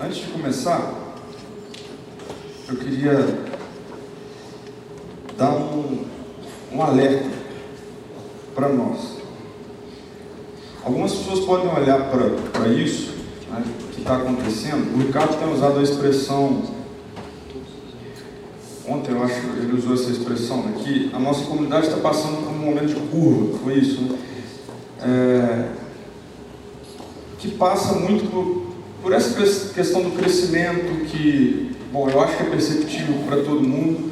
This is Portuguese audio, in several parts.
Antes de começar, eu queria dar um alerta para nós. Algumas pessoas podem olhar para isso, né, que está acontecendo. O Ricardo tem usado a expressão, ontem eu acho que ele usou essa expressão, né, que a nossa comunidade está passando por um momento de curva, foi isso, né? Que passa muito por essa questão do crescimento que, bom, eu acho que é perceptível para todo mundo.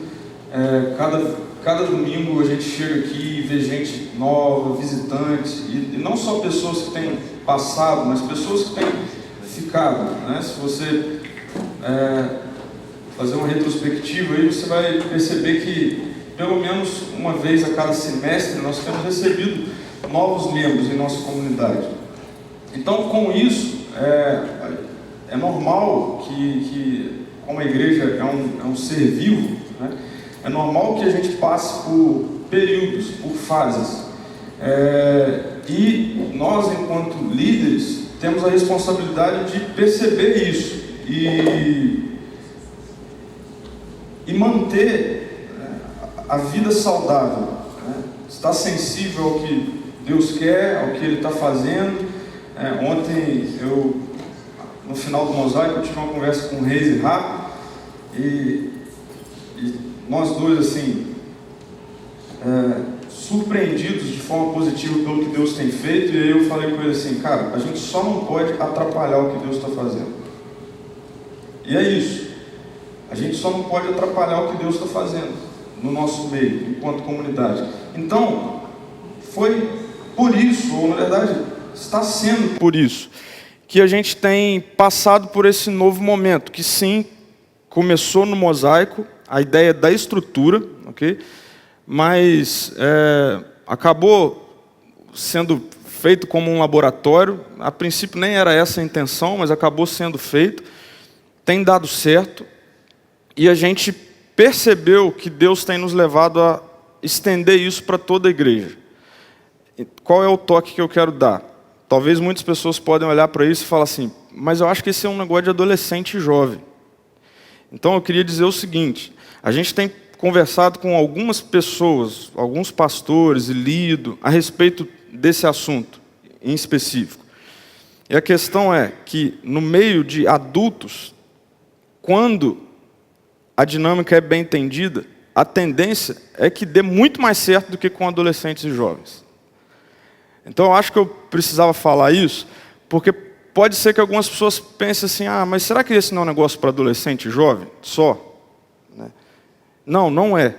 Cada domingo a gente chega aqui e vê gente nova, visitantes, e não só pessoas que têm passado, mas pessoas que têm ficado, né? Se você fazer uma retrospectiva aí, você vai perceber que pelo menos uma vez a cada semestre nós temos recebido novos membros em nossa comunidade. Então, com isso, é normal que como a igreja é um ser vivo, né? É normal que a gente passe por períodos, por fases. E nós, enquanto líderes, temos a responsabilidade de perceber isso e manter a vida saudável, né? Estar sensível ao que Deus quer, ao que Ele está fazendo. Ontem, no final do mosaico, eu tive uma conversa com o Reis e Rafa, e nós dois, assim, surpreendidos de forma positiva pelo que Deus tem feito. E aí eu falei com ele assim: cara, a gente só não pode atrapalhar o que Deus está fazendo. E é isso, a gente só não pode atrapalhar o que Deus está fazendo no nosso meio, enquanto comunidade. Então, foi por isso, ou na verdade, está sendo por isso, que a gente tem passado por esse novo momento, que sim, começou no mosaico, a ideia da estrutura, ok? Mas acabou sendo feito como um laboratório. A princípio nem era essa a intenção, mas acabou sendo feito. Tem dado certo. E a gente percebeu que Deus tem nos levado a estender isso para toda a igreja. Qual é o toque que eu quero dar? Talvez muitas pessoas podem olhar para isso e falar assim: mas eu acho que esse é um negócio de adolescente e jovem. Então eu queria dizer o seguinte: a gente tem conversado com algumas pessoas, alguns pastores, e lido a respeito desse assunto em específico. E a questão é que no meio de adultos, quando a dinâmica é bem entendida, a tendência é que dê muito mais certo do que com adolescentes e jovens. Então eu acho que eu precisava falar isso, porque pode ser que algumas pessoas pensem assim: mas será que esse não é um negócio para adolescente e jovem só? Não, não é.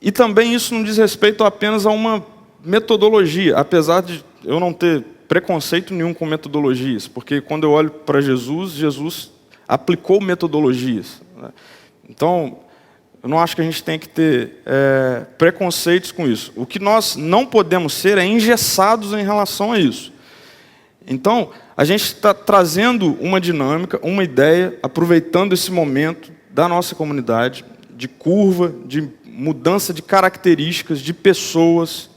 E também isso não diz respeito apenas a uma metodologia, apesar de eu não ter preconceito nenhum com metodologias, porque quando eu olho para Jesus, Jesus aplicou metodologias. Então, eu não acho que a gente tem que ter preconceitos com isso. O que nós não podemos ser é engessados em relação a isso. Então, a gente está trazendo uma dinâmica, uma ideia, aproveitando esse momento da nossa comunidade, de curva, de mudança de características, de pessoas.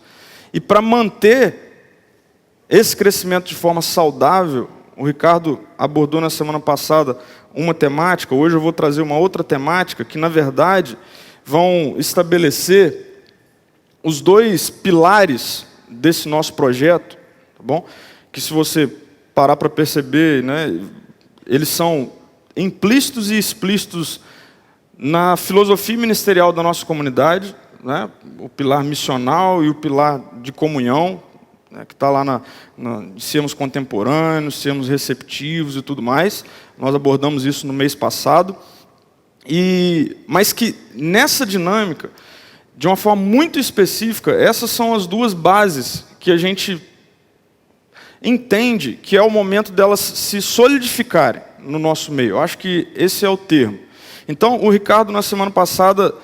E para manter esse crescimento de forma saudável, o Ricardo abordou na semana passada uma temática, hoje eu vou trazer uma outra temática, que na verdade vão estabelecer os dois pilares desse nosso projeto, tá bom? Que se você parar para perceber, né, eles são implícitos e explícitos na filosofia ministerial da nossa comunidade, né, o pilar missional e o pilar de comunhão, né, que está lá de sermos contemporâneos, sermos receptivos e tudo mais. Nós abordamos isso no mês passado. Mas que nessa dinâmica, de uma forma muito específica, essas são as duas bases que a gente entende que é o momento delas se solidificarem no nosso meio. Eu acho que esse é o termo. Então, o Ricardo, na semana passada,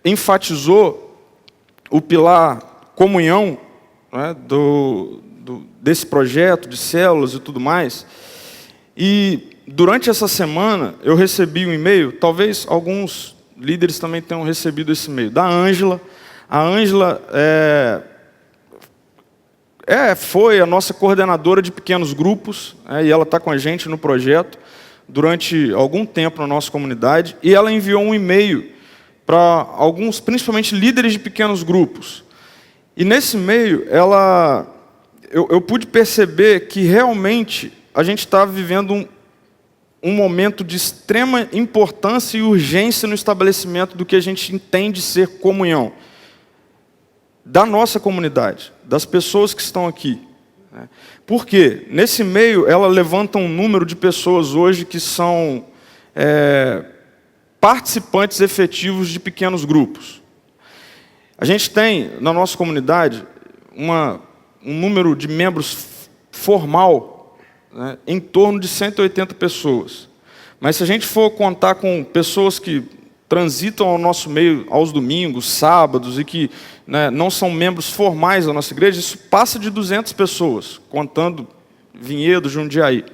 enfatizou o pilar comunhão, né, desse projeto de células e tudo mais. E durante essa semana, eu recebi um e-mail, talvez alguns líderes também tenham recebido esse e-mail, da Ângela. A Ângela foi a nossa coordenadora de pequenos grupos, e ela está com a gente no projeto durante algum tempo na nossa comunidade, e ela enviou um e-mail para alguns, principalmente líderes de pequenos grupos. E nesse e-mail, eu pude perceber que realmente a gente estava vivendo um momento de extrema importância e urgência no estabelecimento do que a gente entende ser comunhão da nossa comunidade, das pessoas que estão aqui. Por quê? Nesse meio, ela levanta um número de pessoas hoje que são participantes efetivos de pequenos grupos. A gente tem, na nossa comunidade, um número de membros formal, em torno de 180 pessoas. Mas se a gente for contar com pessoas que transitam ao nosso meio aos domingos, sábados, e que não são membros formais da nossa igreja, isso passa de 200 pessoas, contando Vinhedo, Jundiaí.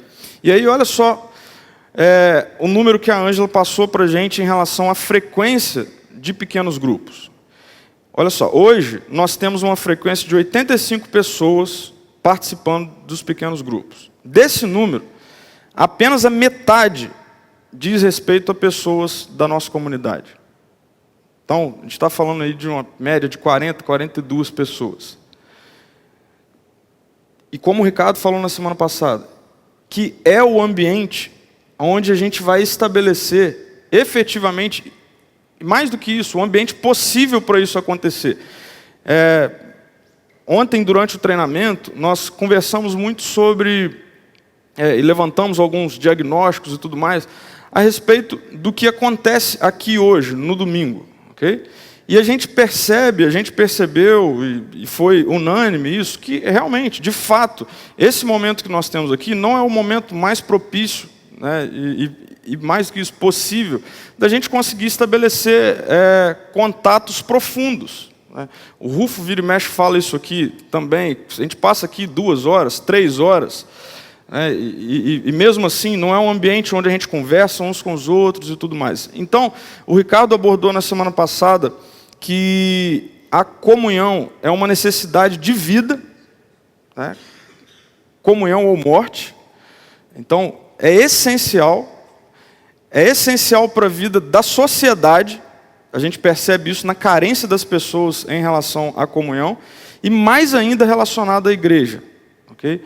E aí, olha só o número que a Ângela passou para a gente em relação à frequência de pequenos grupos. Olha só, hoje nós temos uma frequência de 85 pessoas participando dos pequenos grupos. Desse número, apenas a metade diz respeito a pessoas da nossa comunidade. Então, a gente está falando aí de uma média de 40, 42 pessoas. E como o Ricardo falou na semana passada, que é o ambiente onde a gente vai estabelecer efetivamente, mais do que isso, o ambiente possível para isso acontecer. Ontem, durante o treinamento, nós conversamos muito sobre, e levantamos alguns diagnósticos e tudo mais, a respeito do que acontece aqui hoje, no domingo. Okay? E a gente percebeu, e foi unânime isso, que realmente, de fato, esse momento que nós temos aqui não é o momento mais propício, e mais do que isso, possível, da gente conseguir estabelecer contatos profundos. O Rufo vira e mexe fala isso aqui também. A gente passa aqui 2 horas, 3 horas, e mesmo assim não é um ambiente onde a gente conversa uns com os outros e tudo mais. Então, o Ricardo abordou na semana passada que a comunhão é uma necessidade de vida, comunhão ou morte. Então, é essencial para a vida da sociedade. A gente percebe isso na carência das pessoas em relação à comunhão, e mais ainda relacionado à igreja. Okay?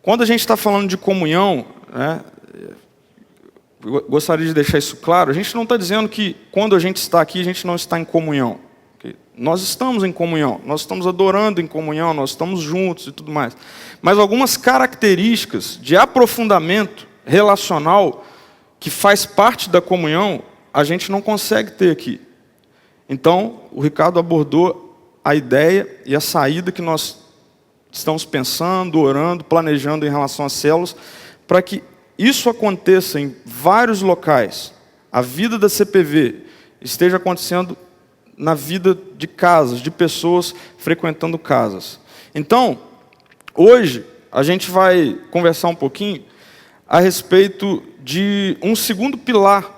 Quando a gente está falando de comunhão, gostaria de deixar isso claro, a gente não está dizendo que quando a gente está aqui, a gente não está em comunhão. Okay? Nós estamos em comunhão, nós estamos adorando em comunhão, nós estamos juntos e tudo mais. Mas algumas características de aprofundamento relacional que faz parte da comunhão, a gente não consegue ter aqui. Então, o Ricardo abordou a ideia e a saída que nós estamos pensando, orando, planejando em relação às células, para que isso aconteça em vários locais. A vida da CPV esteja acontecendo na vida de casas, de pessoas frequentando casas. Então, hoje, a gente vai conversar um pouquinho a respeito de um segundo pilar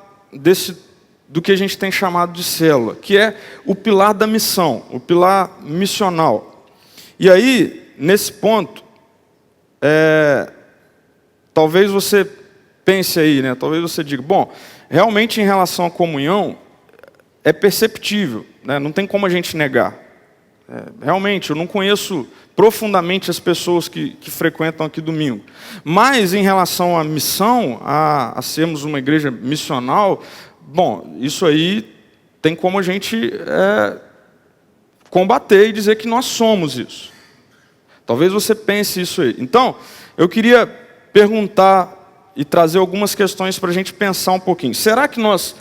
do que a gente tem chamado de célula, que é o pilar da missão, o pilar missional. E aí, nesse ponto, talvez você pense aí, talvez você diga, bom, realmente em relação à comunhão, é perceptível, não tem como a gente negar. Realmente, eu não conheço profundamente as pessoas que frequentam aqui domingo. Mas em relação à missão, a sermos uma igreja missional, bom, isso aí tem como a gente combater e dizer que nós somos isso. Talvez você pense isso aí. Então, eu queria perguntar e trazer algumas questões para a gente pensar um pouquinho. Será que nós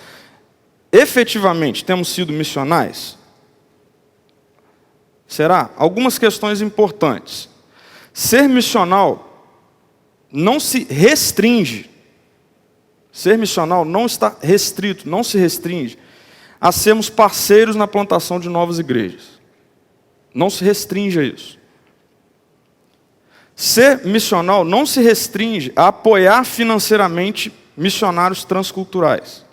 efetivamente temos sido missionais? Será? Algumas questões importantes. Ser missional não se restringe. Ser missional não está restrito, não se restringe a sermos parceiros na plantação de novas igrejas. Não se restringe a isso. Ser missional não se restringe a apoiar financeiramente missionários transculturais.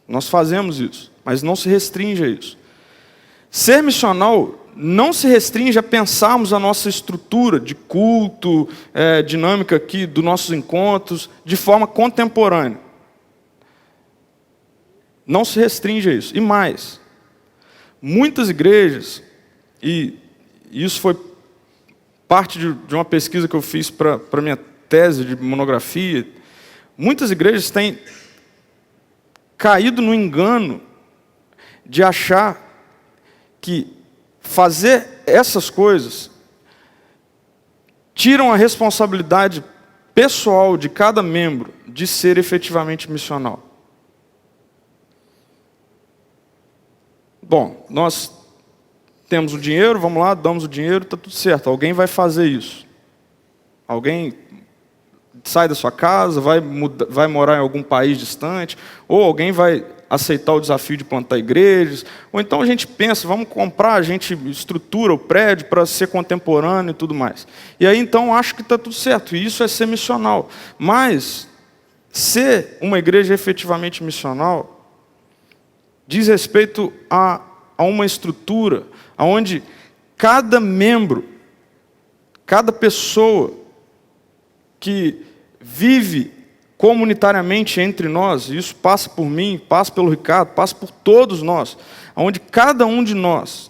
Nós fazemos isso, mas não se restringe a isso. Ser missional não se restringe a pensarmos a nossa estrutura de culto, dinâmica aqui dos nossos encontros, de forma contemporânea. Não se restringe a isso. E mais, muitas igrejas, e isso foi parte de uma pesquisa que eu fiz para a minha tese de monografia, muitas igrejas têm caído no engano de achar que fazer essas coisas tiram a responsabilidade pessoal de cada membro de ser efetivamente missional. Bom, nós temos o dinheiro, vamos lá, damos o dinheiro, está tudo certo. Alguém vai fazer isso. Alguém sai da sua casa, vai morar em algum país distante, ou alguém vai aceitar o desafio de plantar igrejas, ou então a gente pensa, vamos comprar, a gente estrutura o prédio para ser contemporâneo e tudo mais. E aí então acho que está tudo certo, e isso é ser missional. Mas ser uma igreja efetivamente missional diz respeito a uma estrutura onde cada membro, cada pessoa que vive comunitariamente entre nós, e isso passa por mim, passa pelo Ricardo, passa por todos nós, onde cada um de nós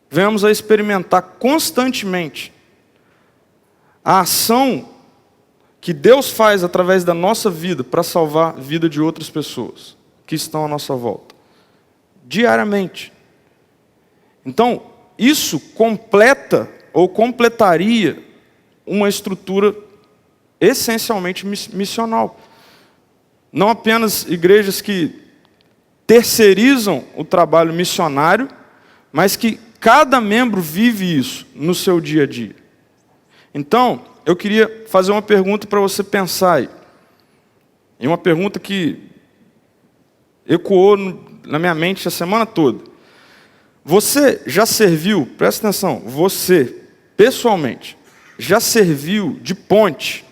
venhamos a experimentar constantemente a ação que Deus faz através da nossa vida para salvar a vida de outras pessoas que estão à nossa volta, diariamente. Então, isso completa ou completaria uma estrutura essencialmente missional. Não apenas igrejas que terceirizam o trabalho missionário, mas que cada membro vive isso no seu dia a dia. Então, eu queria fazer uma pergunta para você pensar aí. E uma pergunta que ecoou na minha mente a semana toda. Você já serviu, presta atenção, você, pessoalmente, já serviu de ponte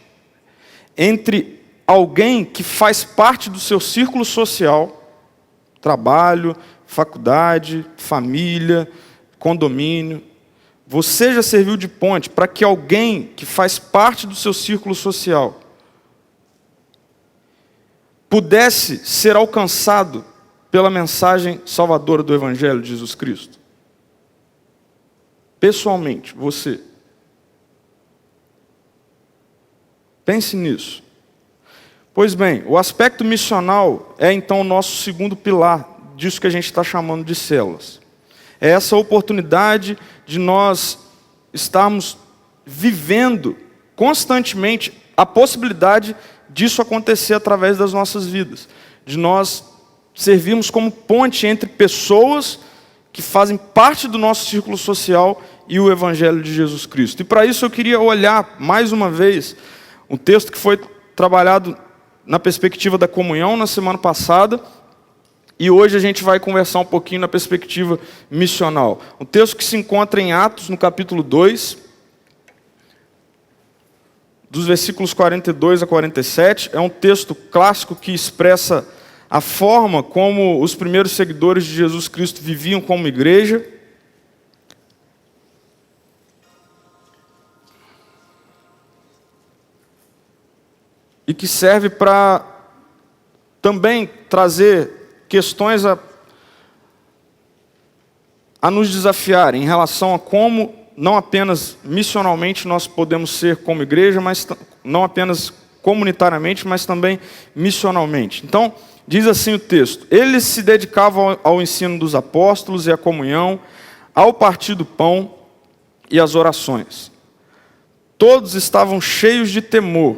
entre alguém que faz parte do seu círculo social, trabalho, faculdade, família, condomínio. Você já serviu de ponte para que alguém que faz parte do seu círculo social pudesse ser alcançado pela mensagem salvadora do Evangelho de Jesus Cristo? Pessoalmente, você. Pense nisso. Pois bem, o aspecto missional é então o nosso segundo pilar disso que a gente está chamando de células. É essa oportunidade de nós estarmos vivendo constantemente a possibilidade disso acontecer através das nossas vidas. De nós servirmos como ponte entre pessoas que fazem parte do nosso círculo social e o Evangelho de Jesus Cristo. E para isso eu queria olhar mais uma vez um texto que foi trabalhado na perspectiva da comunhão na semana passada, e hoje a gente vai conversar um pouquinho na perspectiva missional. Um texto que se encontra em Atos, no capítulo 2, dos versículos 42 a 47. É um texto clássico que expressa a forma como os primeiros seguidores de Jesus Cristo viviam como igreja. E que serve para também trazer questões a nos desafiar em relação a como, não apenas missionalmente nós podemos ser como igreja, mas não apenas comunitariamente, mas também missionalmente. Então, diz assim o texto: eles se dedicavam ao ensino dos apóstolos e à comunhão, ao partir do pão e às orações. Todos estavam cheios de temor,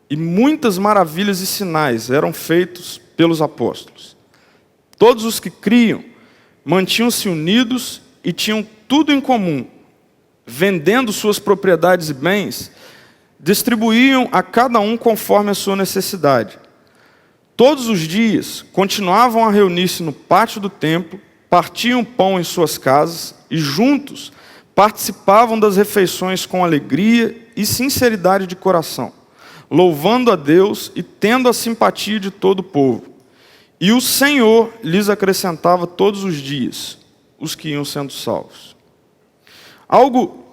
e muitas maravilhas e sinais eram feitos pelos apóstolos. Todos os que criam mantinham-se unidos e tinham tudo em comum. Vendendo suas propriedades e bens, distribuíam a cada um conforme a sua necessidade. Todos os dias continuavam a reunir-se no pátio do templo, partiam pão em suas casas e juntos participavam das refeições com alegria e sinceridade de coração, louvando a Deus e tendo a simpatia de todo o povo. E o Senhor lhes acrescentava todos os dias os que iam sendo salvos. Algo,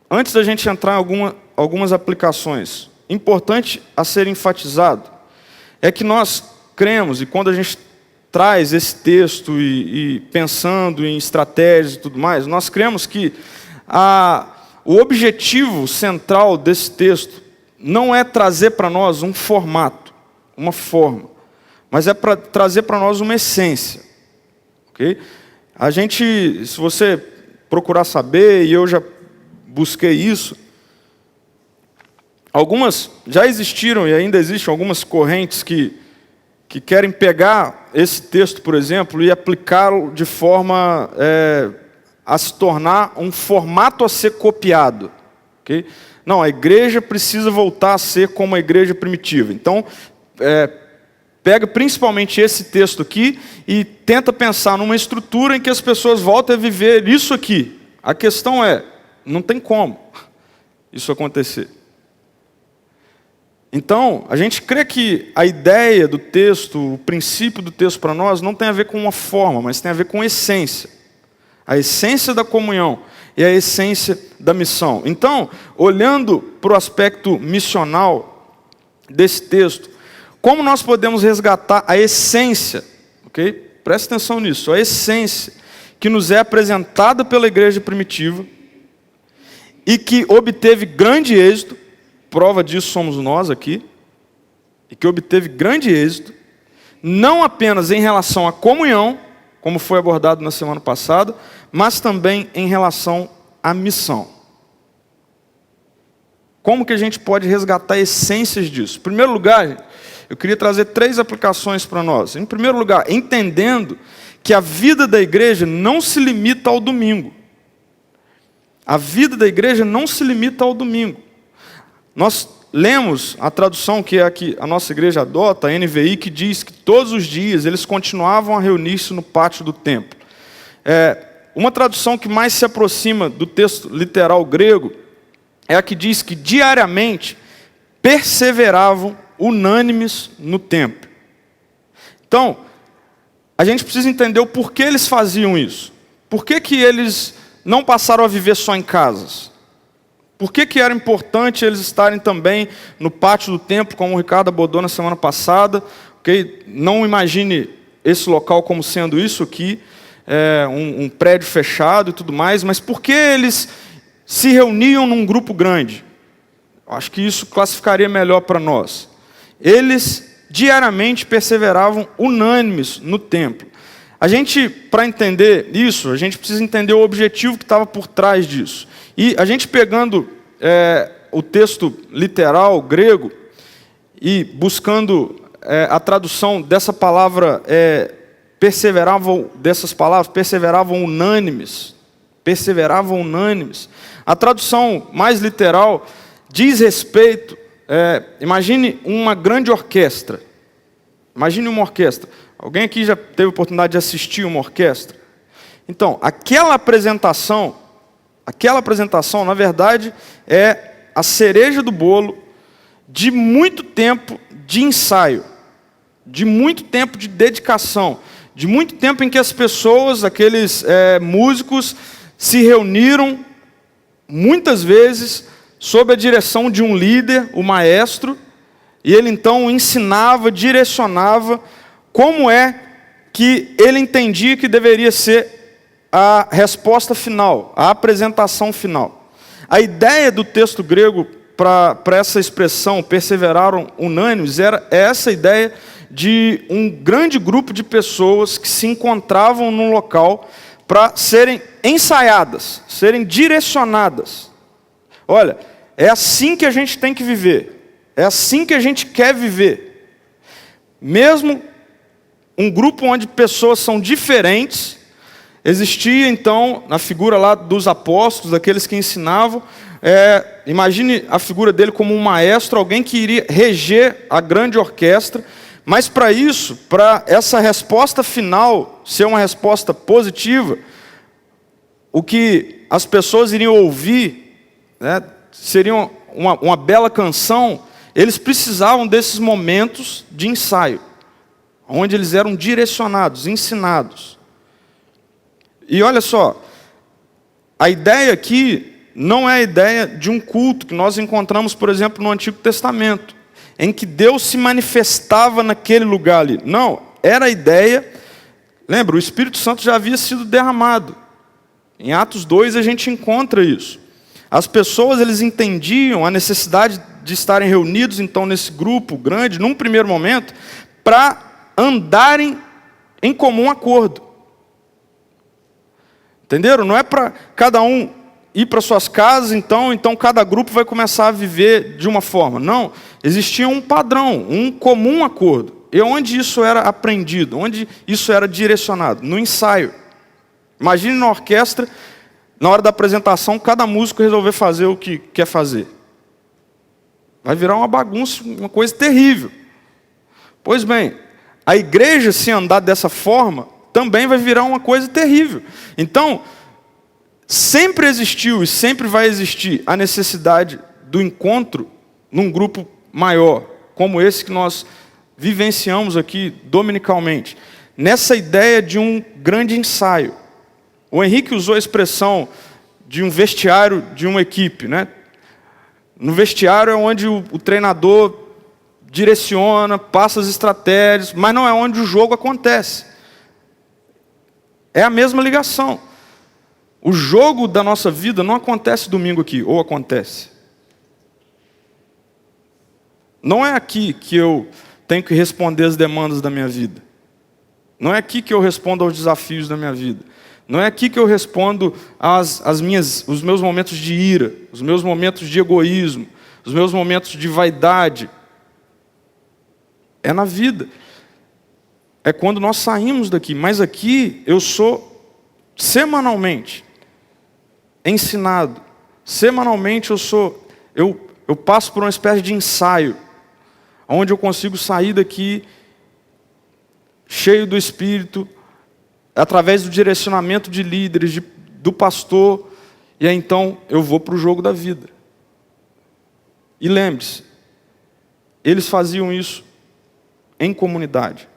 antes da gente entrar em algumas aplicações, importante a ser enfatizado, é que nós cremos, e quando a gente traz esse texto e pensando em estratégias e tudo mais, nós cremos que o objetivo central desse texto não é trazer para nós um formato, uma forma, mas é para trazer para nós uma essência. Okay? A gente, se você procurar saber, e eu já busquei isso, já existiram e ainda existem algumas correntes que querem pegar esse texto, por exemplo, e aplicá-lo de forma a se tornar um formato a ser copiado. Okay? Não, a igreja precisa voltar a ser como a igreja primitiva. Então, pega principalmente esse texto aqui e tenta pensar numa estrutura em que as pessoas voltem a viver isso aqui. A questão é, não tem como isso acontecer. Então, a gente crê que a ideia do texto, o princípio do texto para nós, não tem a ver com uma forma, mas tem a ver com essência. A essência da comunhão e a essência da missão. Então, olhando para o aspecto missional desse texto, como nós podemos resgatar a essência, ok? Preste atenção nisso, a essência que nos é apresentada pela igreja primitiva e que obteve grande êxito, prova disso somos nós aqui, e que obteve grande êxito, não apenas em relação à comunhão, como foi abordado na semana passada, mas também em relação à missão. Como que a gente pode resgatar essências disso? Em primeiro lugar, eu queria trazer 3 aplicações para nós. Em primeiro lugar, entendendo que a vida da igreja não se limita ao domingo. A vida da igreja não se limita ao domingo. Nós lemos a tradução que é a que a nossa igreja adota, a NVI, que diz que todos os dias eles continuavam a reunir-se no pátio do templo. Uma tradução que mais se aproxima do texto literal grego é a que diz que diariamente perseveravam unânimes no templo. Então, a gente precisa entender o porquê eles faziam isso. Por que eles não passaram a viver só em casas? Por que era importante eles estarem também no pátio do templo, como o Ricardo abordou na semana passada? Okay? Não imagine esse local como sendo isso aqui, um prédio fechado e tudo mais, mas por que eles se reuniam num grupo grande? Acho que isso classificaria melhor para nós. Eles diariamente perseveravam unânimes no templo. A gente, para entender isso, a gente precisa entender o objetivo que estava por trás disso. E a gente pegando o texto literal grego e buscando a tradução dessa palavra, perseveravam unânimes. A tradução mais literal diz respeito, imagine uma grande orquestra. Imagine uma orquestra. Alguém aqui já teve a oportunidade de assistir uma orquestra? Então, aquela apresentação, na verdade, é a cereja do bolo de muito tempo de ensaio, de muito tempo de dedicação, de muito tempo em que as pessoas, aqueles músicos, se reuniram, muitas vezes, sob a direção de um líder, o maestro, e ele então ensinava, direcionava como é que ele entendia que deveria ser a resposta final, a apresentação final. A ideia do texto grego para essa expressão, perseveraram unânimes, era essa ideia de um grande grupo de pessoas que se encontravam num local para serem ensaiadas, serem direcionadas. Olha, é assim que a gente tem que viver, é assim que a gente quer viver. Mesmo um grupo onde pessoas são diferentes, existia então, na figura lá dos apóstolos, daqueles que ensinavam, imagine a figura dele como um maestro, alguém que iria reger a grande orquestra, mas para isso, para essa resposta final ser uma resposta positiva, o que as pessoas iriam ouvir, seria uma bela canção, eles precisavam desses momentos de ensaio, onde eles eram direcionados, ensinados. E olha só, a ideia aqui não é a ideia de um culto que nós encontramos, por exemplo, no Antigo Testamento, em que Deus se manifestava naquele lugar ali. Não, era a ideia, lembra, o Espírito Santo já havia sido derramado. Em Atos 2 a gente encontra isso. As pessoas, eles entendiam a necessidade de estarem reunidos, então, nesse grupo grande, num primeiro momento, para andarem em comum acordo. Entenderam? Não é para cada um ir para suas casas, então cada grupo vai começar a viver de uma forma. Não, existia um padrão, um comum acordo. E onde isso era aprendido? Onde isso era direcionado? No ensaio. Imagine na orquestra, na hora da apresentação, cada músico resolver fazer o que quer fazer. Vai virar uma bagunça, uma coisa terrível. Pois bem, a igreja, se andar dessa forma, também vai virar uma coisa terrível. Então, sempre existiu e sempre vai existir a necessidade do encontro num grupo maior, como esse que nós vivenciamos aqui dominicalmente, nessa ideia de um grande ensaio. O Henrique usou a expressão de um vestiário de uma equipe, né? No vestiário é onde o treinador direciona, passa as estratégias, mas não é onde o jogo acontece. É a mesma ligação. O jogo da nossa vida não acontece domingo aqui, ou acontece. Não é aqui que eu tenho que responder as demandas da minha vida. Não é aqui que eu respondo aos desafios da minha vida. Não é aqui que eu respondo os meus momentos de ira, os meus momentos de egoísmo, os meus momentos de vaidade. É na vida. É quando nós saímos daqui. Mas aqui eu sou semanalmente ensinado. Semanalmente eu passo por uma espécie de ensaio, onde eu consigo sair daqui cheio do Espírito, através do direcionamento de líderes, do pastor, e aí então eu vou para o jogo da vida. E lembre-se, eles faziam isso em comunidade.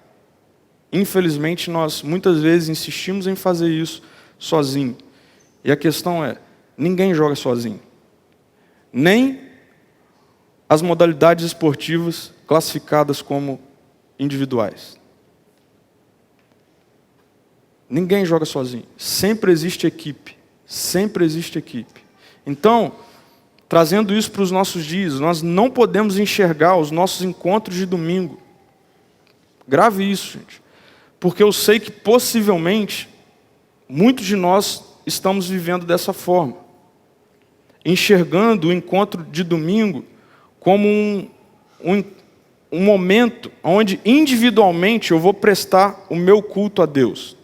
Infelizmente, nós muitas vezes insistimos em fazer isso sozinho. E a questão é, ninguém joga sozinho. Nem as modalidades esportivas classificadas como individuais. Ninguém joga sozinho. Sempre existe equipe. Sempre existe equipe. Então, trazendo isso para os nossos dias, nós não podemos enxergar os nossos encontros de domingo. Grave isso, gente. Porque eu sei que possivelmente muitos de nós estamos vivendo dessa forma. Enxergando o encontro de domingo como um momento onde individualmente eu vou prestar o meu culto a Deus.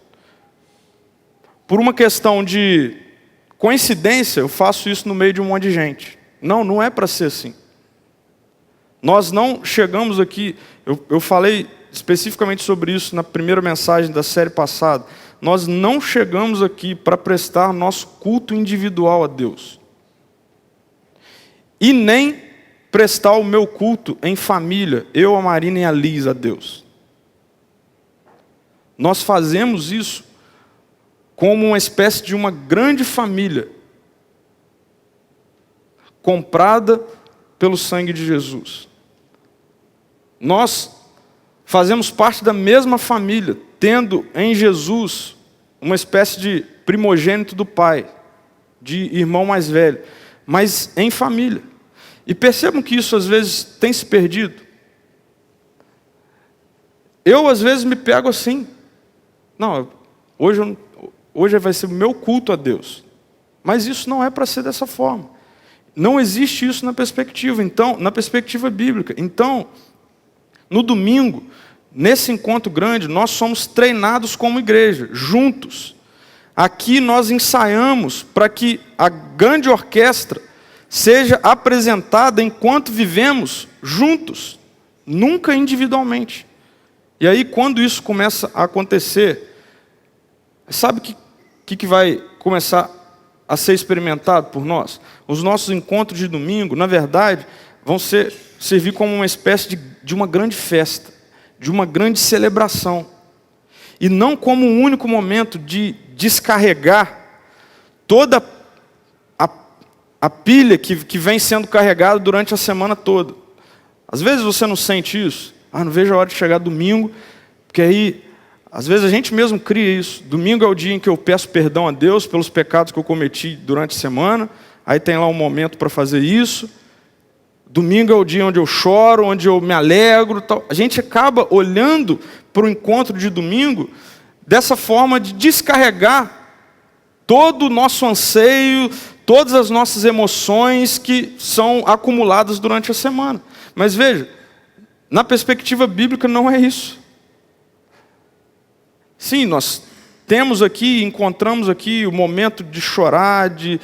Por uma questão de coincidência, eu faço isso no meio de um monte de gente. Não, não é para ser assim. Nós não chegamos aqui, eu falei especificamente sobre isso na primeira mensagem da série passada. Nós não chegamos aqui para prestar nosso culto individual a Deus. E nem prestar o meu culto em família, eu, a Marina e a Liz, a Deus. Nós fazemos isso como uma espécie de uma grande família, comprada pelo sangue de Jesus. Nós fazemos parte da mesma família, tendo em Jesus uma espécie de primogênito do Pai, de irmão mais velho, mas em família. E percebam que isso às vezes tem se perdido. Eu às vezes me pego assim, não, hoje vai ser o meu culto a Deus. Mas isso não é para ser dessa forma. Não existe isso na perspectiva bíblica. Então, no domingo, nesse encontro grande, nós somos treinados como igreja, juntos. Aqui nós ensaiamos para que a grande orquestra seja apresentada enquanto vivemos juntos, nunca individualmente. E aí, quando isso começa a acontecer, sabe o que vai começar a ser experimentado por nós? Os nossos encontros de domingo, na verdade, vão servir como uma espécie de uma grande festa, de uma grande celebração. E não como um único momento de descarregar toda a pilha que vem sendo carregada durante a semana toda. Às vezes você não sente isso. Não vejo a hora de chegar domingo, porque aí, às vezes a gente mesmo cria isso. Domingo é o dia em que eu peço perdão a Deus pelos pecados que eu cometi durante a semana. Aí tem lá um momento para fazer isso. Domingo é o dia onde eu choro, onde eu me alegro. Tal. A gente acaba olhando para o encontro de domingo dessa forma de descarregar todo o nosso anseio, todas as nossas emoções que são acumuladas durante a semana. Mas veja, na perspectiva bíblica não é isso. Sim, nós temos aqui, encontramos aqui o momento de chorar, de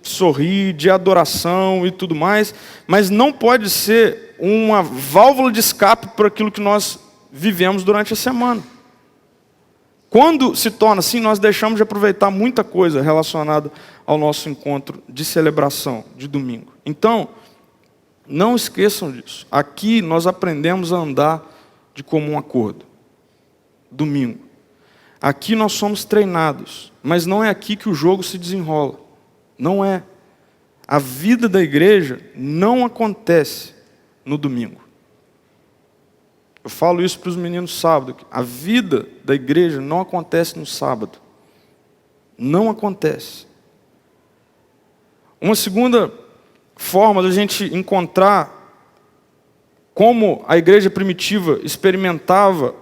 sorrir, de adoração e tudo mais, mas não pode ser uma válvula de escape para aquilo que nós vivemos durante a semana. Quando se torna assim, nós deixamos de aproveitar muita coisa relacionada ao nosso encontro de celebração de domingo. Então, não esqueçam disso. Aqui nós aprendemos a andar de comum acordo. Domingo. Aqui nós somos treinados, mas não é aqui que o jogo se desenrola. Não é. A vida da igreja não acontece no domingo. Eu falo isso para os meninos sábado. A vida da igreja não acontece no sábado. Não acontece. Uma segunda forma da gente encontrar como a igreja primitiva experimentava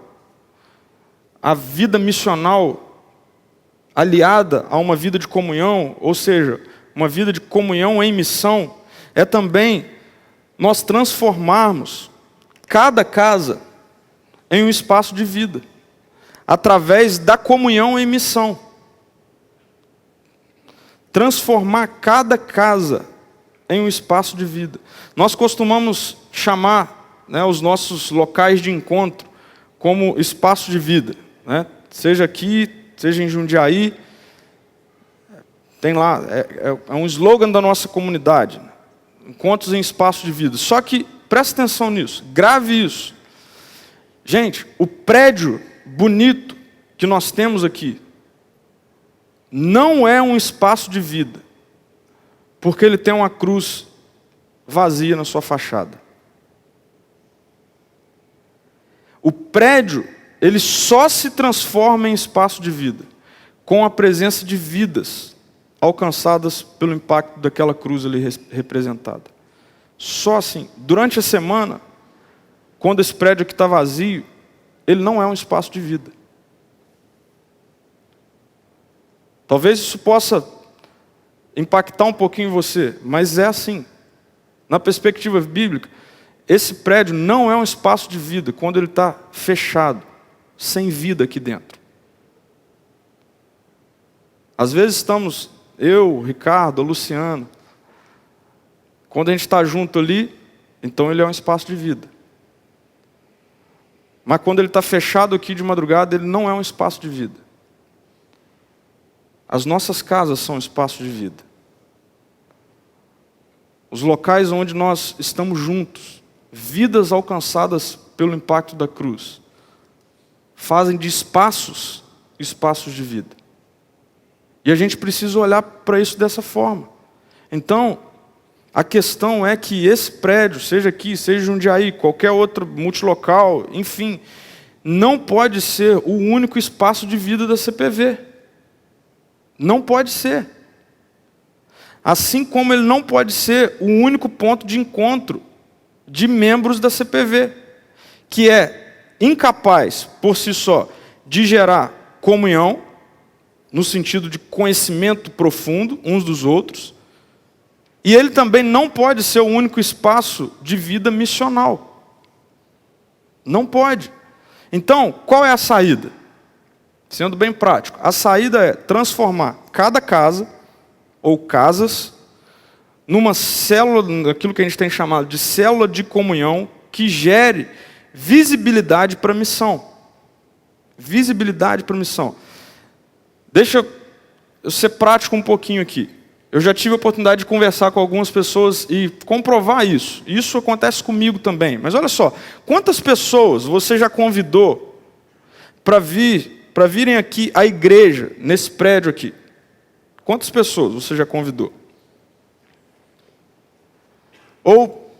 a vida missional aliada a uma vida de comunhão, ou seja, uma vida de comunhão em missão, é também nós transformarmos cada casa em um espaço de vida, através da comunhão em missão. Transformar cada casa em um espaço de vida. Nós costumamos chamar, os nossos locais de encontro como espaço de vida. Seja aqui, seja em Jundiaí, tem lá, é um slogan da nossa comunidade, encontros em espaço de vida. Só que, presta atenção nisso, grave isso. Gente, o prédio bonito que nós temos aqui não é um espaço de vida, porque ele tem uma cruz vazia na sua fachada. O prédio, ele só se transforma em espaço de vida com a presença de vidas alcançadas pelo impacto daquela cruz ali representada. Só assim. Durante a semana, quando esse prédio aqui está vazio, ele não é um espaço de vida. Talvez isso possa impactar um pouquinho você, mas é assim. Na perspectiva bíblica, esse prédio não é um espaço de vida quando ele está fechado, sem vida aqui dentro. Às vezes estamos, eu, Ricardo, Luciano, quando a gente está junto ali, então ele é um espaço de vida. Mas quando ele está fechado aqui de madrugada, ele não é um espaço de vida. As nossas casas são espaços de vida. Os locais onde nós estamos juntos, vidas alcançadas pelo impacto da cruz, fazem de espaços de vida. E a gente precisa olhar para isso dessa forma. Então, a questão é que esse prédio, seja aqui, seja em Jundiaí, qualquer outro multilocal, enfim, não pode ser o único espaço de vida da CPV. Não pode ser. Assim como ele não pode ser o único ponto de encontro de membros da CPV, que é incapaz, por si só, de gerar comunhão, no sentido de conhecimento profundo uns dos outros, e ele também não pode ser o único espaço de vida missional. Não pode. Então, qual é a saída? Sendo bem prático, a saída é transformar cada casa, ou casas, numa célula, aquilo que a gente tem chamado de célula de comunhão, que gere visibilidade para a missão. Visibilidade para a missão. Deixa eu ser prático um pouquinho aqui. Eu já tive a oportunidade de conversar com algumas pessoas e comprovar isso. Isso acontece comigo também. Mas olha só, quantas pessoas você já convidou para vir para virem aqui à igreja, nesse prédio aqui, quantas pessoas você já convidou? Ou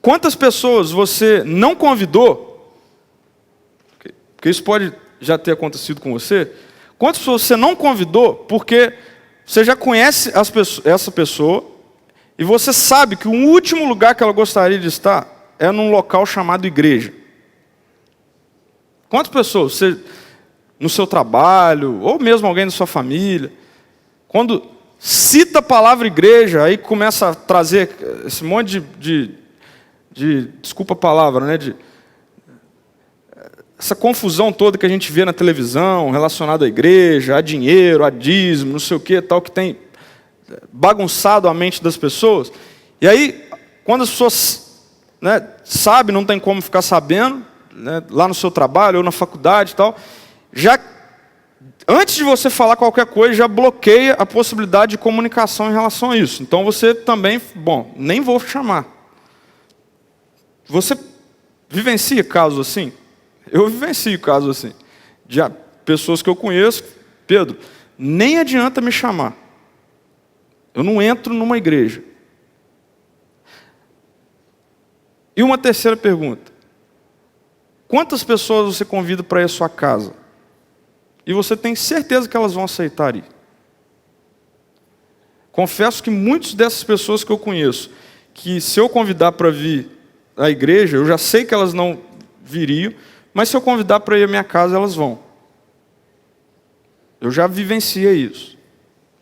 quantas pessoas você não convidou? Porque isso pode já ter acontecido com você. Quantas pessoas você não convidou porque você já conhece essa pessoa e você sabe que o último lugar que ela gostaria de estar é num local chamado igreja? Quantas pessoas você, no seu trabalho, ou mesmo alguém da sua família, quando cita a palavra igreja, aí começa a trazer esse monte desculpa a palavra, né? Essa confusão toda que a gente vê na televisão, relacionada à igreja, a dinheiro, a dízimo, não sei o que, tal, que tem bagunçado a mente das pessoas. E aí, quando as pessoas, né, sabem, não tem como ficar sabendo, né, lá no seu trabalho ou na faculdade e tal, já antes de você falar qualquer coisa, já bloqueia a possibilidade de comunicação em relação a isso. Então você também, nem vou chamar. Você vivencia casos assim? Eu vivencio casos assim. De pessoas que eu conheço, Pedro, nem adianta me chamar. Eu não entro numa igreja. E uma terceira pergunta. Quantas pessoas você convida para ir à sua casa? E você tem certeza que elas vão aceitar ir? Confesso que muitas dessas pessoas que eu conheço, que se eu convidar para vir à igreja, eu já sei que elas não viriam, mas se eu convidar para ir à minha casa, elas vão. Eu já vivenciei isso.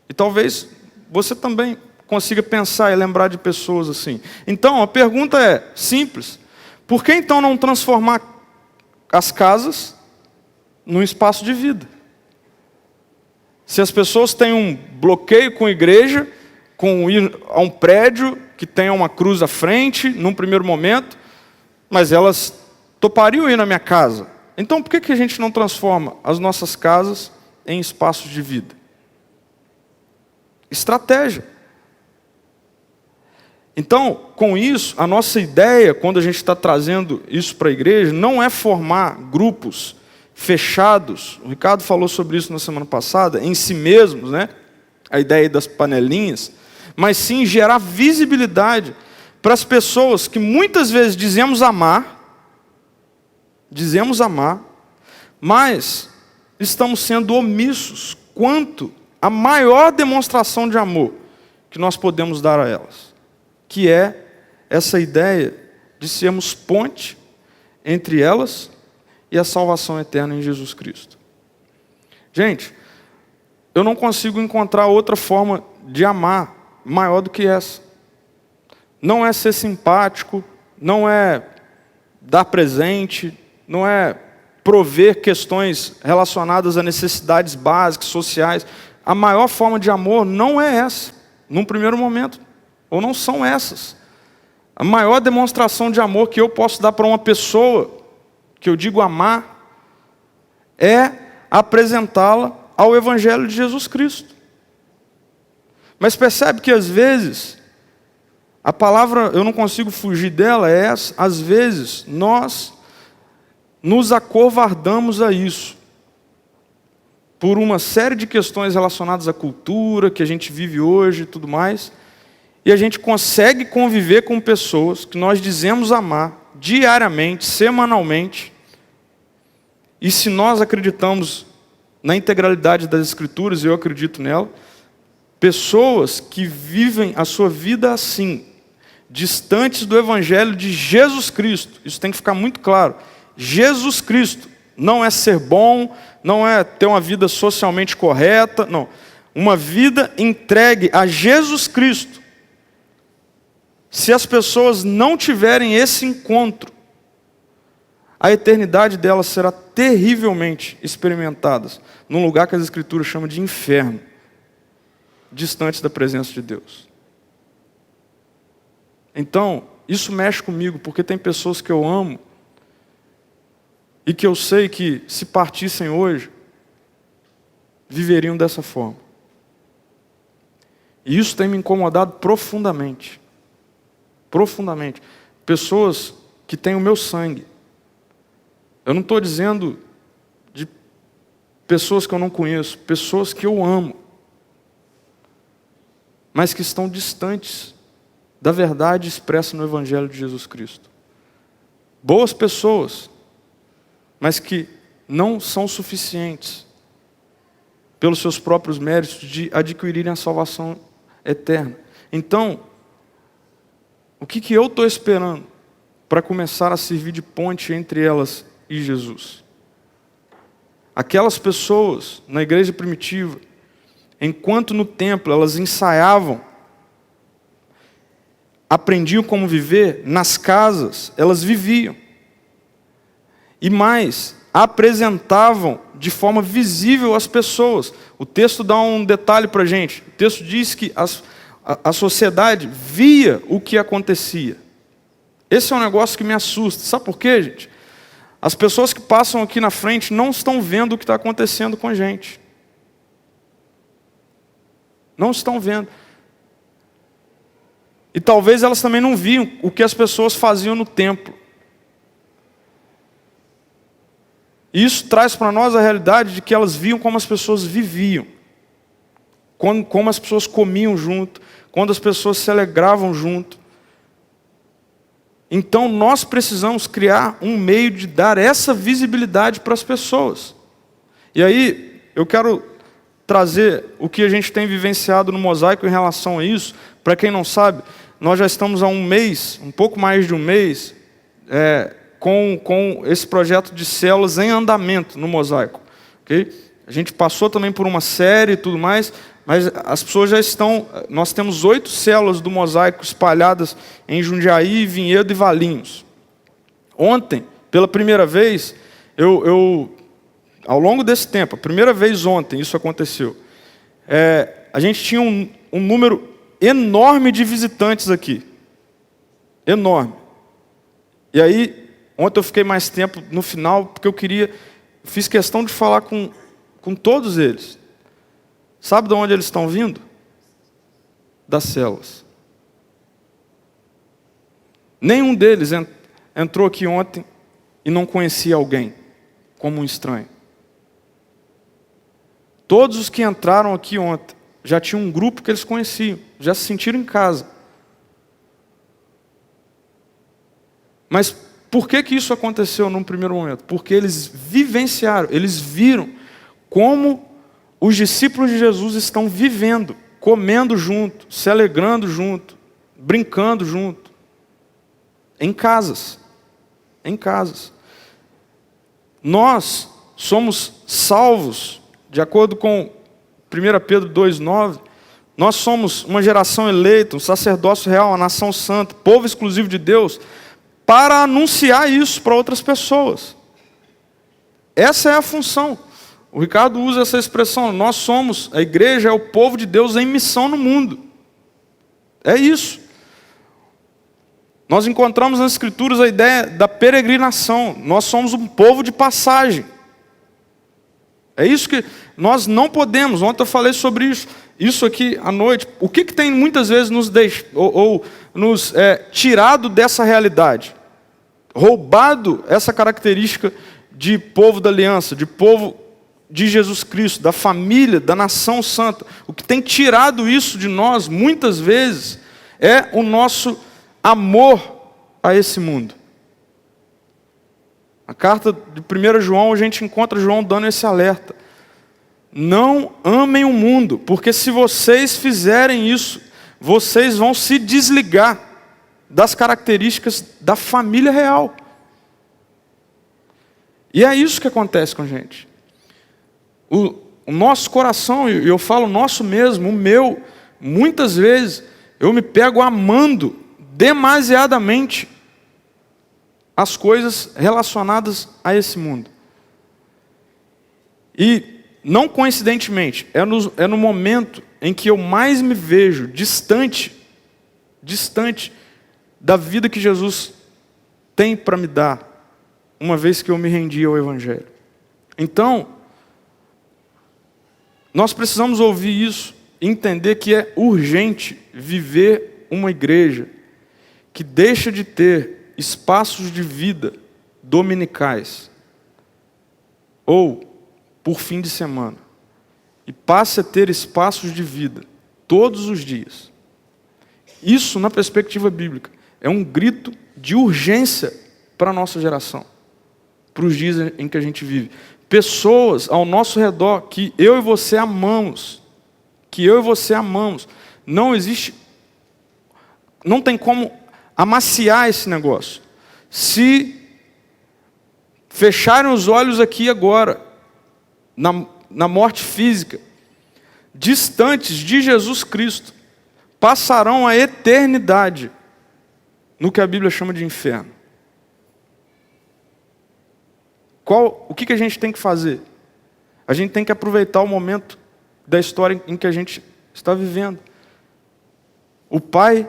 E talvez você também consiga pensar e lembrar de pessoas assim. Então, a pergunta é simples. Por que então não transformar as casas num espaço de vida? Se as pessoas têm um bloqueio com a igreja, com ir a um prédio que tenha uma cruz à frente, num primeiro momento, mas elas topariam ir na minha casa. Então, por que a gente não transforma as nossas casas em espaços de vida? Estratégia. Então, com isso, a nossa ideia, quando a gente está trazendo isso para a igreja, não é formar grupos fechados. O Ricardo falou sobre isso na semana passada, em si mesmos, né? A ideia das panelinhas, mas sim gerar visibilidade para as pessoas que muitas vezes dizemos amar, mas estamos sendo omissos quanto à maior demonstração de amor que nós podemos dar a elas, que é essa ideia de sermos ponte entre elas e a salvação eterna em Jesus Cristo. Gente, eu não consigo encontrar outra forma de amar maior do que essa. Não é ser simpático, não é dar presente, não é prover questões relacionadas a necessidades básicas, sociais. A maior forma de amor não é essa, num primeiro momento, ou não são essas. A maior demonstração de amor que eu posso dar para uma pessoa, que eu digo amar, é apresentá-la ao Evangelho de Jesus Cristo. Mas percebe que às vezes, a palavra, eu não consigo fugir dela, é essa, às vezes nós nos acovardamos a isso, por uma série de questões relacionadas à cultura, que a gente vive hoje e tudo mais, e a gente consegue conviver com pessoas que nós dizemos amar, diariamente, semanalmente, e se nós acreditamos na integralidade das Escrituras, e eu acredito nela, pessoas que vivem a sua vida assim, distantes do Evangelho de Jesus Cristo, isso tem que ficar muito claro. Jesus Cristo não é ser bom, não é ter uma vida socialmente correta, não. Uma vida entregue a Jesus Cristo. Se as pessoas não tiverem esse encontro, a eternidade delas será terrivelmente experimentada num lugar que as Escrituras chamam de inferno, distante da presença de Deus. Então, isso mexe comigo, porque tem pessoas que eu amo e que eu sei que, se partissem hoje, viveriam dessa forma. E isso tem me incomodado profundamente. Profundamente. Pessoas que têm o meu sangue. Eu não estou dizendo de pessoas que eu não conheço, pessoas que eu amo, mas que estão distantes da verdade expressa no Evangelho de Jesus Cristo. Boas pessoas, mas que não são suficientes pelos seus próprios méritos de adquirirem a salvação eterna. Então, o que eu estou esperando para começar a servir de ponte entre elas e Jesus? Aquelas pessoas na igreja primitiva, enquanto no templo elas ensaiavam, aprendiam como viver, nas casas elas viviam. E mais, apresentavam de forma visível às pessoas. O texto dá um detalhe para a gente. O texto diz que a sociedade via o que acontecia. Esse é um negócio que me assusta. Sabe por quê, gente? As pessoas que passam aqui na frente não estão vendo o que está acontecendo com a gente. Não estão vendo. E talvez elas também não viam o que as pessoas faziam no templo. E isso traz para nós a realidade de que elas viam como as pessoas viviam. Como as pessoas comiam junto. Quando as pessoas se alegravam junto. Então nós precisamos criar um meio de dar essa visibilidade para as pessoas. E aí eu quero trazer o que a gente tem vivenciado no Mosaico em relação a isso. Para quem não sabe, nós já estamos há um mês, um pouco mais de um mês, com esse projeto de células em andamento no Mosaico. Okay? A gente passou também por uma série e tudo mais, mas as pessoas já estão... Nós temos 8 células do Mosaico espalhadas em Jundiaí, Vinhedo e Valinhos. Ontem, pela primeira vez, ao longo desse tempo, a primeira vez ontem isso aconteceu, a gente tinha um número enorme de visitantes aqui. Enorme. E aí, ontem eu fiquei mais tempo no final, porque fiz questão de falar com todos eles. Sabe de onde eles estão vindo? Das células. Nenhum deles entrou aqui ontem e não conhecia alguém, como um estranho. Todos os que entraram aqui ontem já tinham um grupo que eles conheciam, já se sentiram em casa. Mas por que isso aconteceu num primeiro momento? Porque eles vivenciaram, eles viram como os discípulos de Jesus estão vivendo, comendo junto, se alegrando junto, brincando junto, em casas. Em casas. Nós somos salvos, de acordo com 1 Pedro 2,9, nós somos uma geração eleita, um sacerdócio real, uma nação santa, povo exclusivo de Deus, para anunciar isso para outras pessoas. Essa é a função. O Ricardo usa essa expressão, nós somos, a igreja é o povo de Deus em missão no mundo. É isso. Nós encontramos nas Escrituras a ideia da peregrinação. Nós somos um povo de passagem. É isso que nós não podemos. Ontem eu falei sobre isso. Isso aqui à noite. O que tem muitas vezes nos tirado dessa realidade? Roubado essa característica de povo da aliança, de povo de Jesus Cristo, da família, da nação santa. O que tem tirado isso de nós, muitas vezes, é o nosso amor a esse mundo. A carta de 1 João, a gente encontra João dando esse alerta. Não amem o mundo, porque se vocês fizerem isso, vocês vão se desligar das características da família real. E é isso que acontece com a gente. O nosso coração, e eu falo nosso mesmo, o meu, muitas vezes eu me pego amando demasiadamente as coisas relacionadas a esse mundo. E, não coincidentemente, é no momento em que eu mais me vejo distante da vida que Jesus tem para me dar, uma vez que eu me rendi ao Evangelho. Então, nós precisamos ouvir isso e entender que é urgente viver uma igreja que deixa de ter espaços de vida dominicais ou por fim de semana e passe a ter espaços de vida todos os dias. Isso, na perspectiva bíblica, é um grito de urgência para a nossa geração, para os dias em que a gente vive. Pessoas ao nosso redor que eu e você amamos, não existe, não tem como amaciar esse negócio. Se fecharem os olhos aqui agora, na morte física, distantes de Jesus Cristo, passarão a eternidade no que a Bíblia chama de inferno. O que a gente tem que fazer? A gente tem que aproveitar o momento da história em que a gente está vivendo. O pai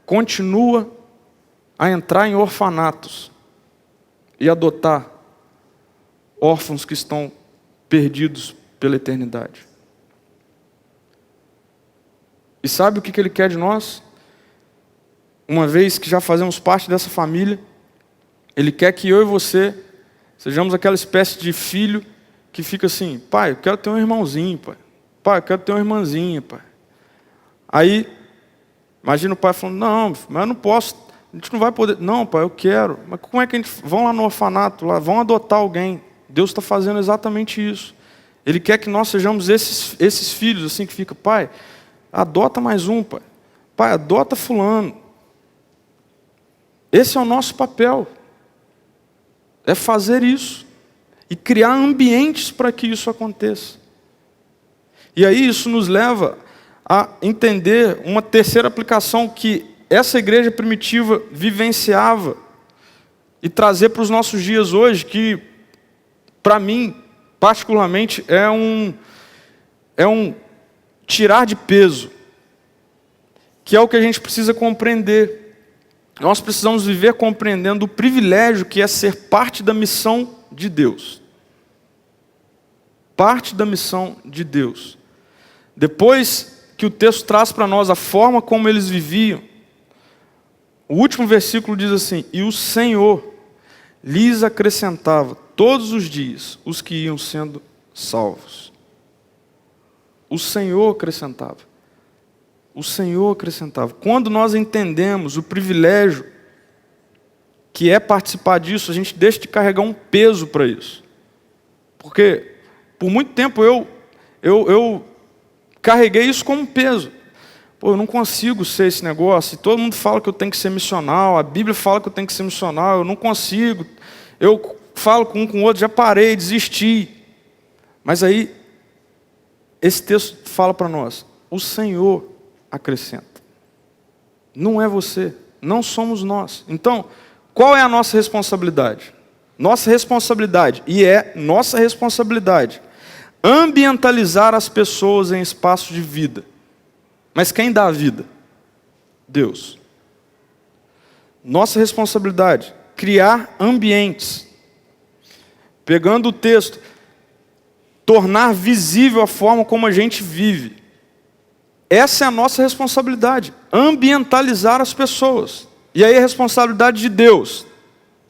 continua a entrar em orfanatos e adotar órfãos que estão perdidos pela eternidade. E sabe o que ele quer de nós? Uma vez que já fazemos parte dessa família, ele quer que eu e você sejamos aquela espécie de filho que fica assim: pai, eu quero ter um irmãozinho, pai. Pai, eu quero ter uma irmãzinha, pai. Aí, imagina o pai falando: não, mas eu não posso, a gente não vai poder. Não, pai, eu quero. Mas como é que a gente... Vão lá no orfanato, lá, vão adotar alguém. Deus está fazendo exatamente isso. Ele quer que nós sejamos esses filhos assim que fica: pai, adota mais um, pai. Pai, adota fulano. Esse é o nosso papel. É fazer isso. E criar ambientes para que isso aconteça. E aí isso nos leva a entender uma terceira aplicação que essa igreja primitiva vivenciava e trazer para os nossos dias hoje, que para mim, particularmente, é um tirar de peso, que é o que a gente precisa compreender. Nós precisamos viver compreendendo o privilégio que é ser parte da missão de Deus. Parte da missão de Deus. Depois que o texto traz para nós a forma como eles viviam, o último versículo diz assim: e o Senhor lhes acrescentava todos os dias os que iam sendo salvos. O Senhor acrescentava. O Senhor acrescentava. Quando nós entendemos o privilégio que é participar disso, a gente deixa de carregar um peso para isso. Porque por muito tempo eu carreguei isso como um peso. Pô, eu não consigo ser esse negócio. E todo mundo fala que eu tenho que ser missional, a Bíblia fala que eu tenho que ser missional, eu não consigo. Eu falo com um com o outro, já parei, desisti. Mas aí, esse texto fala para nós: o Senhor acrescenta. Não é você, não somos nós. Então, qual é a nossa responsabilidade? Nossa responsabilidade, e é nossa responsabilidade, ambientalizar as pessoas em espaços de vida. Mas quem dá a vida? Deus. Nossa responsabilidade, criar ambientes. Pegando o texto, tornar visível a forma como a gente vive. Essa é a nossa responsabilidade, ambientalizar as pessoas. E aí a responsabilidade de Deus,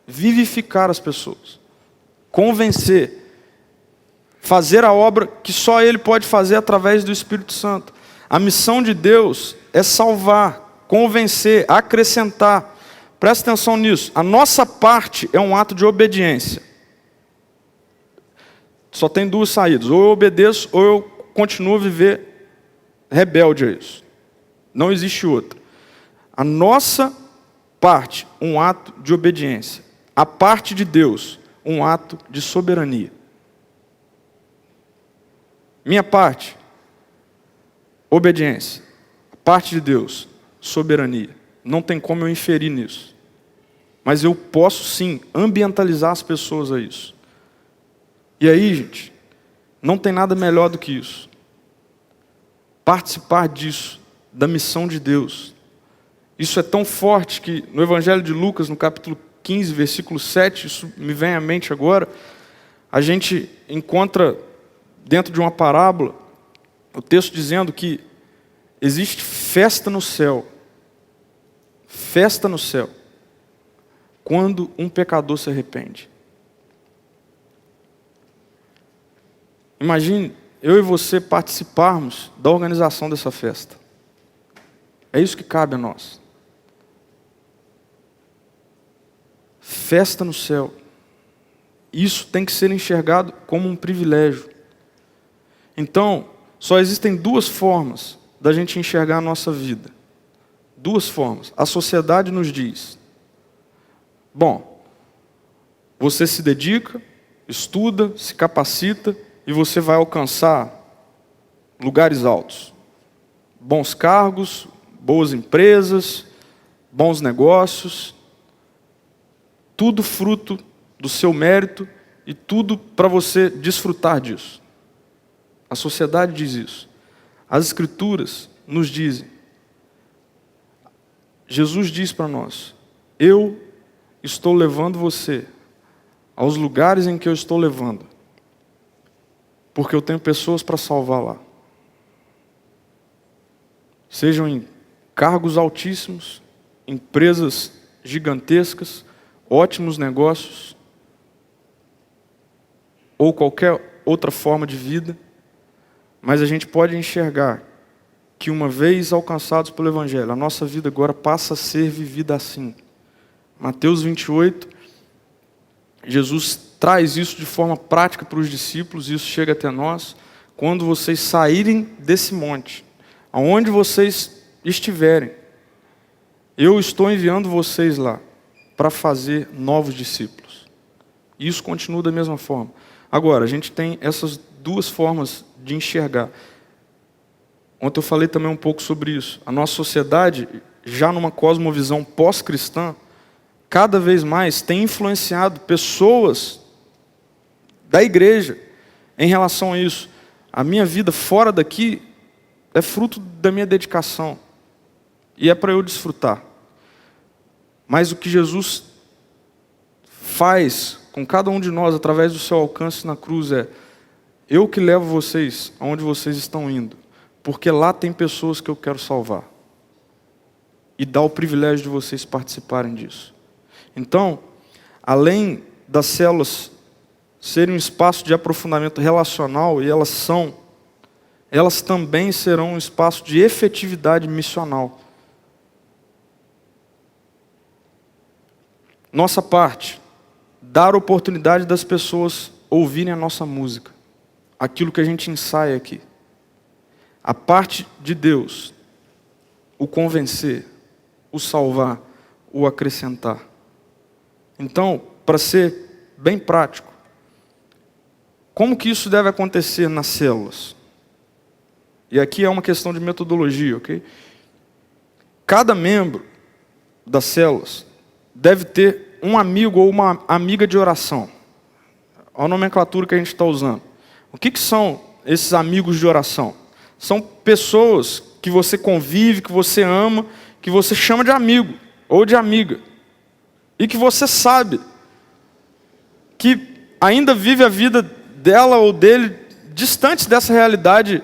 vivificar as pessoas, convencer, fazer a obra que só Ele pode fazer através do Espírito Santo. A missão de Deus é salvar, convencer, acrescentar. Presta atenção nisso. A nossa parte é um ato de obediência. Só tem duas saídas: ou eu obedeço, ou eu continuo a viver rebelde a isso. Não existe outra. A nossa parte, um ato de obediência. A parte de Deus, um ato de soberania. Minha parte, obediência. A parte de Deus, soberania. Não tem como eu inferir nisso. Mas eu posso sim ambientalizar as pessoas a isso. E aí, gente, não tem nada melhor do que isso. Participar disso, da missão de Deus. Isso é tão forte que no Evangelho de Lucas, no capítulo 15, versículo 7, isso me vem à mente agora, a gente encontra dentro de uma parábola o texto dizendo que existe festa no céu. Festa no céu. Quando um pecador se arrepende. Imagine eu e você participarmos da organização dessa festa. É isso que cabe a nós. Festa no céu. Isso tem que ser enxergado como um privilégio. Então, só existem duas formas da gente enxergar a nossa vida. Duas formas. A sociedade nos diz: bom, você se dedica, estuda, se capacita e você vai alcançar lugares altos. Bons cargos, boas empresas, bons negócios, tudo fruto do seu mérito e tudo para você desfrutar disso. A sociedade diz isso. As Escrituras nos dizem. Jesus diz para nós: eu estou levando você aos lugares em que eu estou levando, porque eu tenho pessoas para salvar lá. Sejam em cargos altíssimos, empresas gigantescas, ótimos negócios, ou qualquer outra forma de vida, mas a gente pode enxergar que uma vez alcançados pelo Evangelho, a nossa vida agora passa a ser vivida assim. Mateus 28, Jesus traz isso de forma prática para os discípulos, e isso chega até nós. Quando vocês saírem desse monte, aonde vocês estiverem, eu estou enviando vocês lá para fazer novos discípulos. E isso continua da mesma forma. Agora, a gente tem essas duas formas de enxergar. Ontem eu falei também um pouco sobre isso. A nossa sociedade, já numa cosmovisão pós-cristã, cada vez mais tem influenciado pessoas da igreja em relação a isso. A minha vida fora daqui é fruto da minha dedicação. E é para eu desfrutar. Mas o que Jesus faz com cada um de nós, através do seu alcance na cruz, é: eu que levo vocês aonde vocês estão indo, porque lá tem pessoas que eu quero salvar. E dá o privilégio de vocês participarem disso. Então, além das células serem um espaço de aprofundamento relacional, e elas também serão um espaço de efetividade missional. Nossa parte, dar oportunidade das pessoas ouvirem a nossa música, aquilo que a gente ensaia aqui. A parte de Deus, o convencer, o salvar, o acrescentar. Então, para ser bem prático, como que isso deve acontecer nas células? E aqui é uma questão de metodologia, ok? Cada membro das células deve ter um amigo ou uma amiga de oração. Olha a nomenclatura que a gente está usando. O que são esses amigos de oração? São pessoas que você convive, que você ama, que você chama de amigo ou de amiga. E que você sabe que ainda vive a vida dela ou dele distantes dessa realidade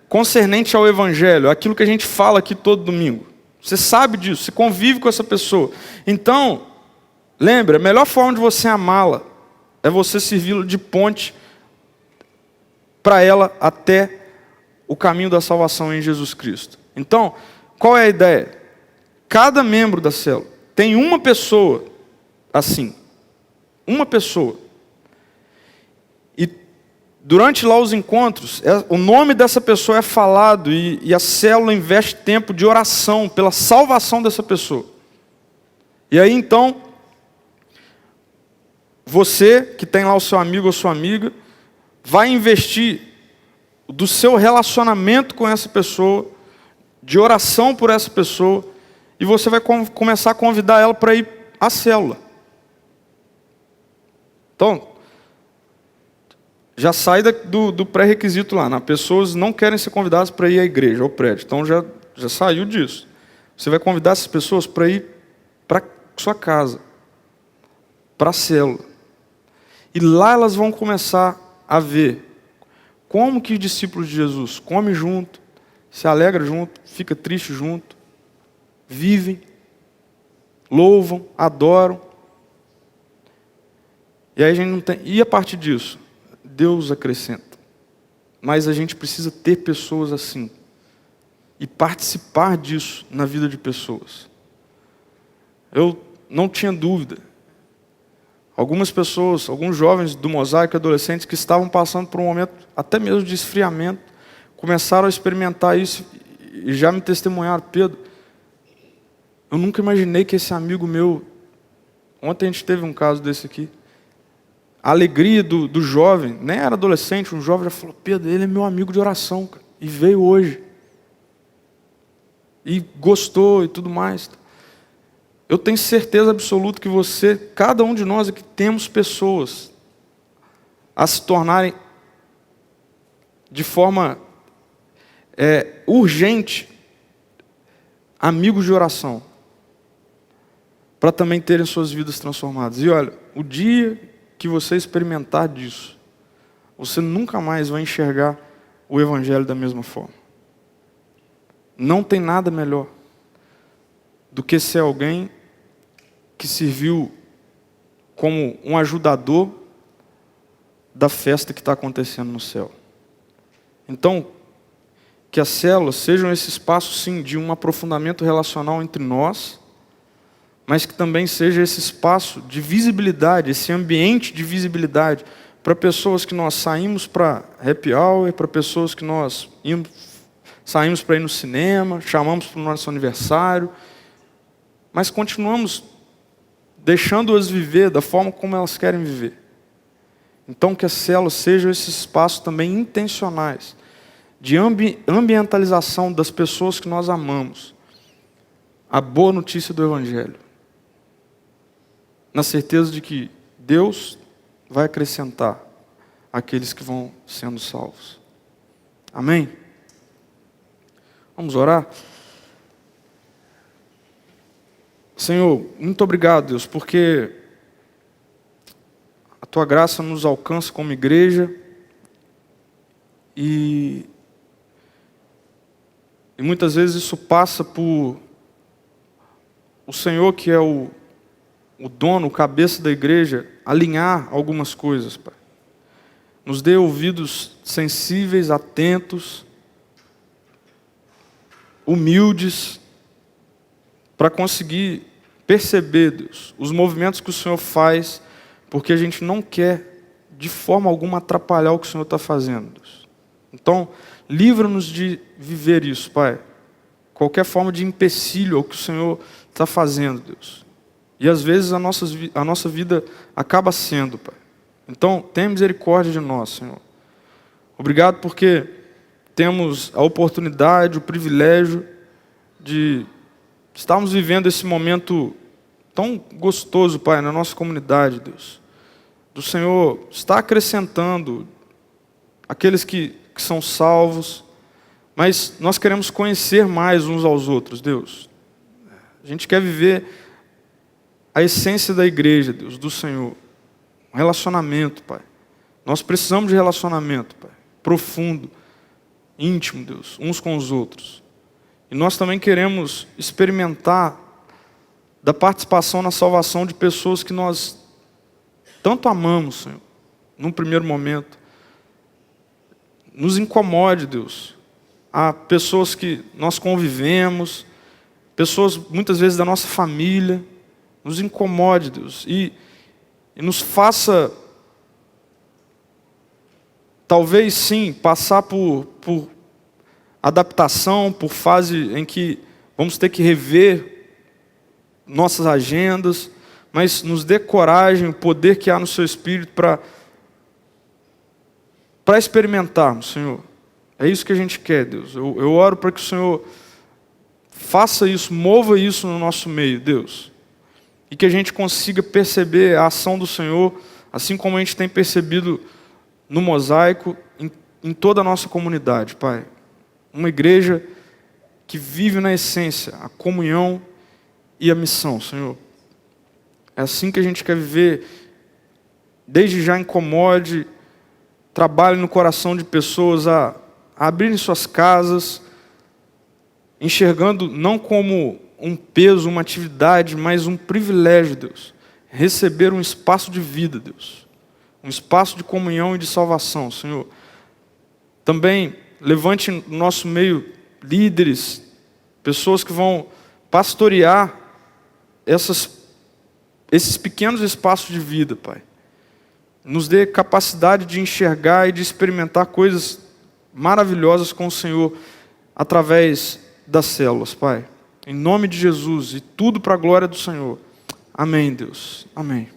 concernente ao Evangelho, aquilo que a gente fala aqui todo domingo. Você sabe disso, você convive com essa pessoa. Então, lembre, a melhor forma de você amá-la é você servi-la de ponte para ela até o caminho da salvação em Jesus Cristo. Então, qual é a ideia? Cada membro da célula tem uma pessoa assim. Uma pessoa. E durante lá os encontros, o nome dessa pessoa é falado e a célula investe tempo de oração pela salvação dessa pessoa. E aí então, você que tem lá o seu amigo ou sua amiga, vai investir do seu relacionamento com essa pessoa, de oração por essa pessoa, e você vai começar a convidar ela para ir à célula. Então, já sai do pré-requisito lá. Pessoas não querem ser convidadas para ir à igreja, ao prédio. Então, já saiu disso. Você vai convidar essas pessoas para ir para sua casa, para a célula. E lá elas vão começar a ver como que os discípulos de Jesus comem junto, se alegram junto, fica triste junto, vivem, louvam, adoram. E aí a gente não tem. E a partir disso, Deus acrescenta. mas a gente precisa ter pessoas assim e participar disso na vida de pessoas. Eu não tinha dúvida. Algumas pessoas, alguns jovens do Mosaico, adolescentes que estavam passando por um momento até mesmo de esfriamento, começaram a experimentar isso e já me testemunharam: Pedro, eu nunca imaginei que esse amigo meu... Ontem a gente teve um caso desse aqui. A alegria do jovem, nem era adolescente, um jovem já falou: Pedro, ele é meu amigo de oração, cara, e veio hoje. E gostou e tudo mais. Eu tenho certeza absoluta que você, cada um de nós aqui, temos pessoas a se tornarem de forma urgente amigos de oração, para também terem suas vidas transformadas. E olha, o dia que você experimentar disso, você nunca mais vai enxergar o Evangelho da mesma forma. Não tem nada melhor do que ser alguém que serviu como um ajudador da festa que está acontecendo no céu. Então, que as células sejam esse espaço, sim, de um aprofundamento relacional entre nós, mas que também seja esse espaço de visibilidade, esse ambiente de visibilidade, para pessoas que nós saímos para happy hour, para pessoas que nós saímos para ir no cinema, chamamos para o nosso aniversário, mas continuamos deixando-as viver da forma como elas querem viver. Então que as células sejam esses espaços também intencionais, de ambientalização das pessoas que nós amamos, a boa notícia do Evangelho, na certeza de que Deus vai acrescentar aqueles que vão sendo salvos. Amém? Vamos orar? Senhor, muito obrigado, Deus, porque a Tua graça nos alcança como igreja e muitas vezes isso passa por o Senhor, que é o dono, o cabeça da igreja, alinhar algumas coisas, Pai. Nos dê ouvidos sensíveis, atentos, humildes, para conseguir perceber, Deus, os movimentos que o Senhor faz, porque a gente não quer de forma alguma atrapalhar o que o Senhor está fazendo, Deus. Então, livra-nos de viver isso, Pai. Qualquer forma de empecilho ao que o Senhor está fazendo, Deus. E às vezes a nossa vida acaba sendo, Pai. Então, tenha misericórdia de nós, Senhor. Obrigado porque temos a oportunidade, o privilégio de estarmos vivendo esse momento tão gostoso, Pai, na nossa comunidade, Deus. Do Senhor está acrescentando aqueles que são salvos, mas nós queremos conhecer mais uns aos outros, Deus. A gente quer viver a essência da igreja, Deus, do Senhor. Um relacionamento, Pai. Nós precisamos de relacionamento, Pai. Profundo, íntimo, Deus, uns com os outros. E nós também queremos experimentar da participação na salvação de pessoas que nós tanto amamos, Senhor, num primeiro momento. Nos incomode, Deus. Há pessoas que nós convivemos, pessoas muitas vezes da nossa família, nos incomode, Deus, e nos faça, talvez sim, passar por adaptação, por fase em que vamos ter que rever nossas agendas, mas nos dê coragem, o poder que há no Seu Espírito para experimentarmos, Senhor. É isso que a gente quer, Deus. Eu oro para que o Senhor faça isso, mova isso no nosso meio, Deus. E que a gente consiga perceber a ação do Senhor, assim como a gente tem percebido no Mosaico, em toda a nossa comunidade, Pai. Uma igreja que vive na essência a comunhão e a missão, Senhor. É assim que a gente quer viver. Desde já incomode, trabalhe no coração de pessoas a abrirem suas casas, enxergando não como um peso, uma atividade, mas um privilégio, Deus. Receber um espaço de vida, Deus. Um espaço de comunhão e de salvação, Senhor. Também levante no nosso meio líderes, pessoas que vão pastorear esses pequenos espaços de vida, Pai. Nos dê capacidade de enxergar e de experimentar coisas maravilhosas com o Senhor através das células, Pai. Em nome de Jesus, e tudo para a glória do Senhor. Amém, Deus. Amém.